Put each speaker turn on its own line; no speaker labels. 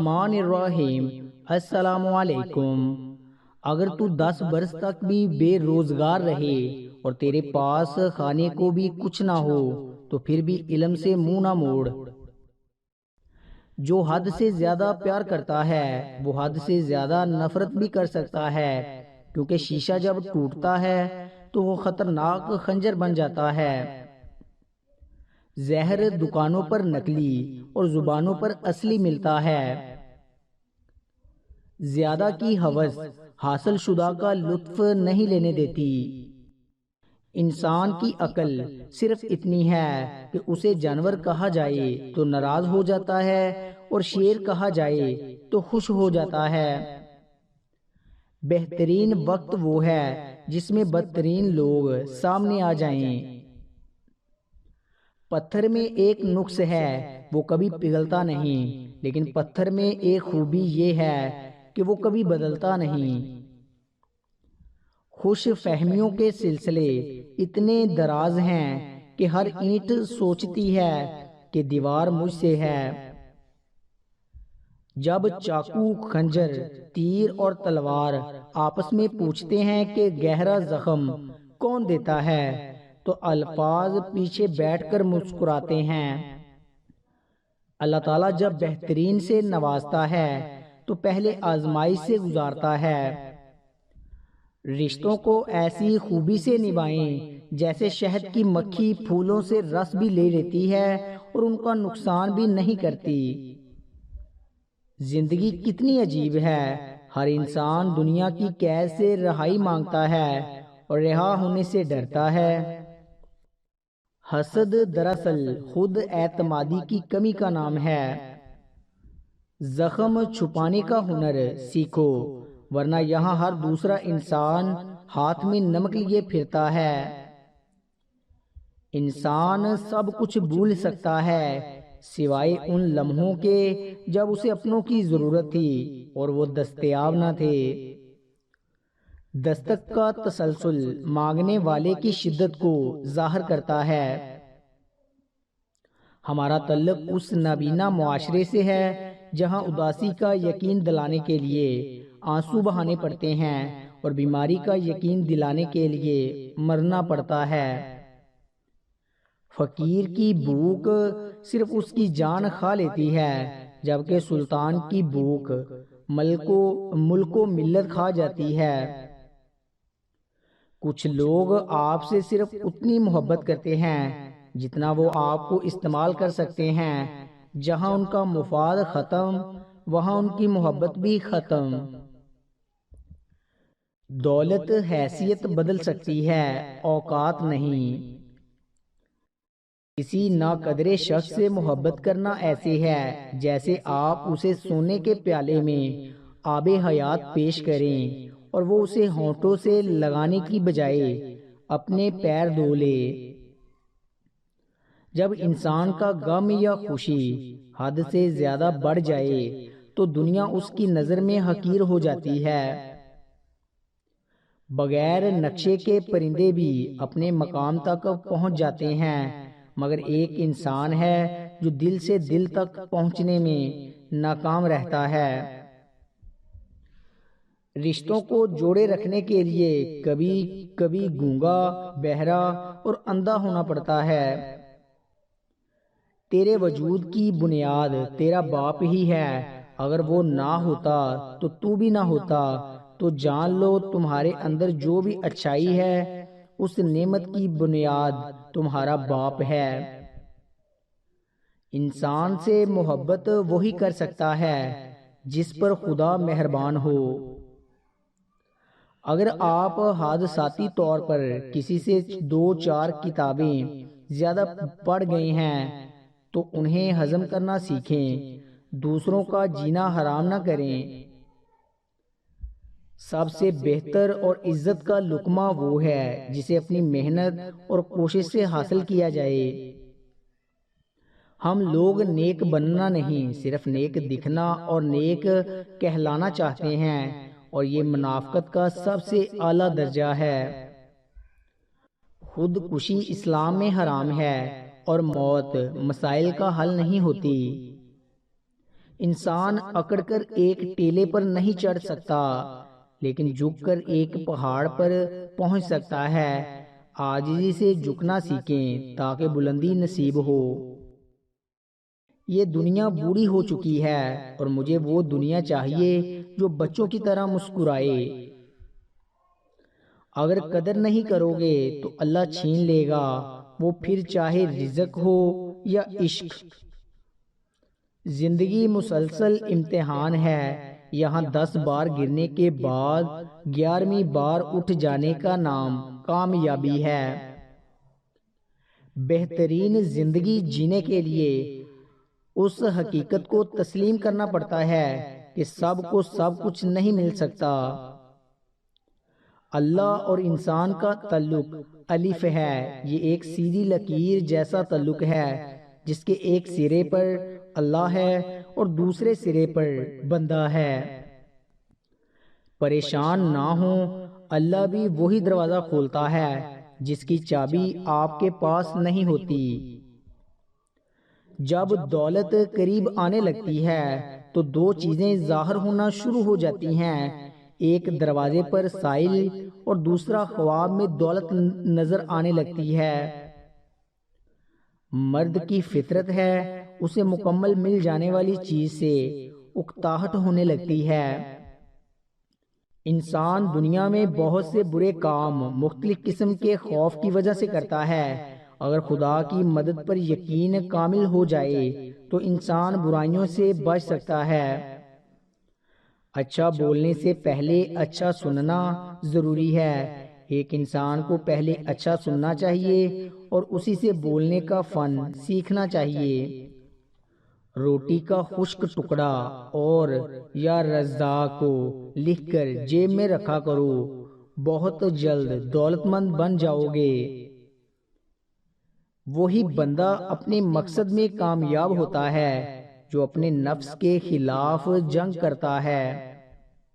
الرحمن الرحیم۔ السلام علیکم۔ اگر تو 10 برس تک بھی بے روزگار رہے اور تیرے پاس کھانے کو بھی کچھ نہ ہو تو پھر بھی علم سے منہ نہ موڑ۔ جو حد سے زیادہ پیار کرتا ہے وہ حد سے زیادہ نفرت بھی کر سکتا ہے، کیونکہ شیشہ جب ٹوٹتا ہے تو وہ خطرناک خنجر بن جاتا ہے۔ زہر دکانوں پر نکلی اور زبانوں پر اصلی ملتا ہے۔ زیادہ کی ہوس حاصل شدہ کا لطف نہیں لینے دیتی۔ انسان کی عقل صرف اتنی ہے کہ اسے جانور کہا جائے تو ناراض ہو جاتا ہے اور شیر کہا جائے تو خوش ہو جاتا ہے۔ بہترین وقت وہ ہے جس میں بدترین لوگ سامنے آ جائیں۔ پتھر میں ایک نقص ہے، وہ کبھی پگھلتا نہیں، لیکن پتھر میں ایک خوبی یہ ہے کہ وہ کبھی بدلتا نہیں۔ خوش فہمیوں کے سلسلے اتنے دراز ہیں کہ ہر اینٹ سوچتی ہے کہ دیوار مجھ سے ہے۔ جب چاقو، خنجر، تیر اور تلوار آپس میں پوچھتے ہیں کہ گہرا زخم کون دیتا ہے تو الفاظ پیچھے بیٹھ کر مسکراتے ہیں۔ اللہ تعالیٰ جب بہترین سے نوازتا ہے تو پہلے آزمائش سے گزارتا ہے۔ رشتوں کو ایسی خوبی سے نبھائیں جیسے شہد کی مکھی پھولوں سے رس بھی لے لیتی ہے اور ان کا نقصان بھی نہیں کرتی۔ زندگی کتنی عجیب ہے، ہر انسان دنیا کی قید سے رہائی مانگتا ہے اور رہا ہونے سے ڈرتا ہے۔ حسد دراصل خود اعتمادی کی کمی کا نام ہے۔ زخم چھپانے کا ہنر سیکھو، ورنہ یہاں ہر دوسرا انسان ہاتھ میں نمک لیے پھرتا ہے۔ انسان سب کچھ بھول سکتا ہے سوائے ان لمحوں کے جب اسے اپنوں کی ضرورت تھی اور وہ دستیاب نہ تھے۔ دستک کا تسلسل مانگنے والے کی شدت کو ظاہر کرتا ہے۔ ہمارا تعلق اس نابینا معاشرے سے ہے جہاں اداسی کا یقین دلانے کے لیے آنسو بہانے پڑتے ہیں اور بیماری کا یقین دلانے کے لیے مرنا پڑتا ہے۔ فقیر کی بھوک صرف اس کی جان کھا لیتی ہے، جبکہ سلطان کی بھوک ملک و ملت کھا جاتی ہے۔ کچھ لوگ آپ سے صرف اتنی محبت کرتے ہیں جتنا وہ آپ کو استعمال کر سکتے ہیں۔ جہاں ان کا مفاد ختم وہاں ان کی محبت بھی ختم۔ دولت حیثیت بدل سکتی ہے، اوقات نہیں۔ کسی ناقدر شخص سے محبت کرنا ایسے ہے جیسے آپ اسے سونے کے پیالے میں آب حیات پیش کریں اور وہ اسے ہونٹوں سے لگانے کی بجائے اپنے پیر دھو لے۔ جب انسان کا غم یا خوشی حد سے زیادہ بڑھ جائے تو دنیا اس کی نظر میں حقیر ہو جاتی ہے۔ بغیر نقشے کے پرندے بھی اپنے مقام تک پہنچ جاتے ہیں، مگر ایک انسان ہے جو دل سے دل تک پہنچنے میں ناکام رہتا ہے۔ رشتوں کو جوڑے رکھنے کے لیے کبھی کبھی گونگا، بہرا اور اندھا ہونا پڑتا ہے۔ تیرے وجود کی بنیاد تیرا باپ ہی ہے، اگر وہ نہ ہوتا تو تو بھی نہ ہوتا، تو جان لو تمہارے اندر جو بھی اچھائی ہے اس نعمت کی بنیاد تمہارا باپ ہے۔ انسان سے محبت وہی کر سکتا ہے جس پر خدا مہربان ہو۔ اگر آپ حادثاتی طور پر کسی سے 2-4 کتابیں زیادہ پڑھ گئے ہیں تو انہیں ہضم کرنا سیکھیں، دوسروں کا جینا حرام نہ کریں۔ سب سے بہتر اور عزت کا لقمہ وہ ہے جسے اپنی محنت اور کوشش سے حاصل کیا جائے۔ ہم لوگ نیک بننا نہیں، صرف نیک دکھنا اور نیک کہلانا چاہتے ہیں، اور یہ منافقت کا سب سے اعلیٰ درجہ ہے۔ خودکشی اسلام میں حرام ہے اور موت مسائل کا حل نہیں ہوتی۔ انسان اکڑ کر ایک ٹیلے پر نہیں چڑھ سکتا، لیکن جھک کر ایک پہاڑ پر پہنچ سکتا ہے۔ عاجزی سے جھکنا سیکھیں تاکہ بلندی نصیب ہو۔ یہ دنیا بوڑھی ہو چکی ہے اور مجھے وہ دنیا چاہیے جو بچوں کی طرح مسکرائے۔ اگر قدر نہیں کرو گے تو اللہ چھین لے گا، وہ پھر چاہے رزق ہو یا عشق۔ زندگی مسلسل امتحان ہے، یہاں 10 بار گرنے کے بعد 11ویں بار اٹھ جانے کا نام کامیابی ہے۔ بہترین زندگی جینے کے لیے اس حقیقت کو تسلیم کرنا پڑتا ہے کہ سب کو سب کچھ نہیں مل سکتا۔ اللہ اور انسان کا تعلق الف ہے، یہ ایک سیدھی لکیر جیسا تعلق ہے جس کے ایک سرے پر اللہ ہے اور دوسرے سرے پر بندہ ہے۔ پریشان نہ ہوں، اللہ بھی وہی دروازہ کھولتا ہے جس کی چابی آپ کے پاس نہیں ہوتی۔ جب دولت قریب آنے لگتی ہے تو 2 چیزیں ظاہر ہونا شروع ہو جاتی ہیں، ایک دروازے پر سائل اور دوسرا خواب میں دولت نظر آنے لگتی ہے۔ مرد کی فطرت ہے، اسے مکمل مل جانے والی چیز سے اکتاہٹ ہونے لگتی ہے۔ انسان دنیا میں بہت سے برے کام مختلف قسم کے خوف کی وجہ سے کرتا ہے۔ اگر خدا کی مدد پر یقین کامل ہو جائے تو انسان برائیوں سے بچ سکتا ہے۔ اچھا بولنے سے پہلے اچھا سننا ضروری ہے۔ ایک انسان کو پہلے اچھا سننا چاہیے اور اسی سے بولنے کا فن سیکھنا چاہیے۔ روٹی کا خشک ٹکڑا اور یا رزاق کو لکھ کر جیب میں رکھا کرو، بہت جلد دولت مند بن جاؤ گے۔ وہی بندہ اپنے مقصد میں کامیاب ہوتا ہے جو اپنے نفس کے خلاف جنگ کرتا ہے۔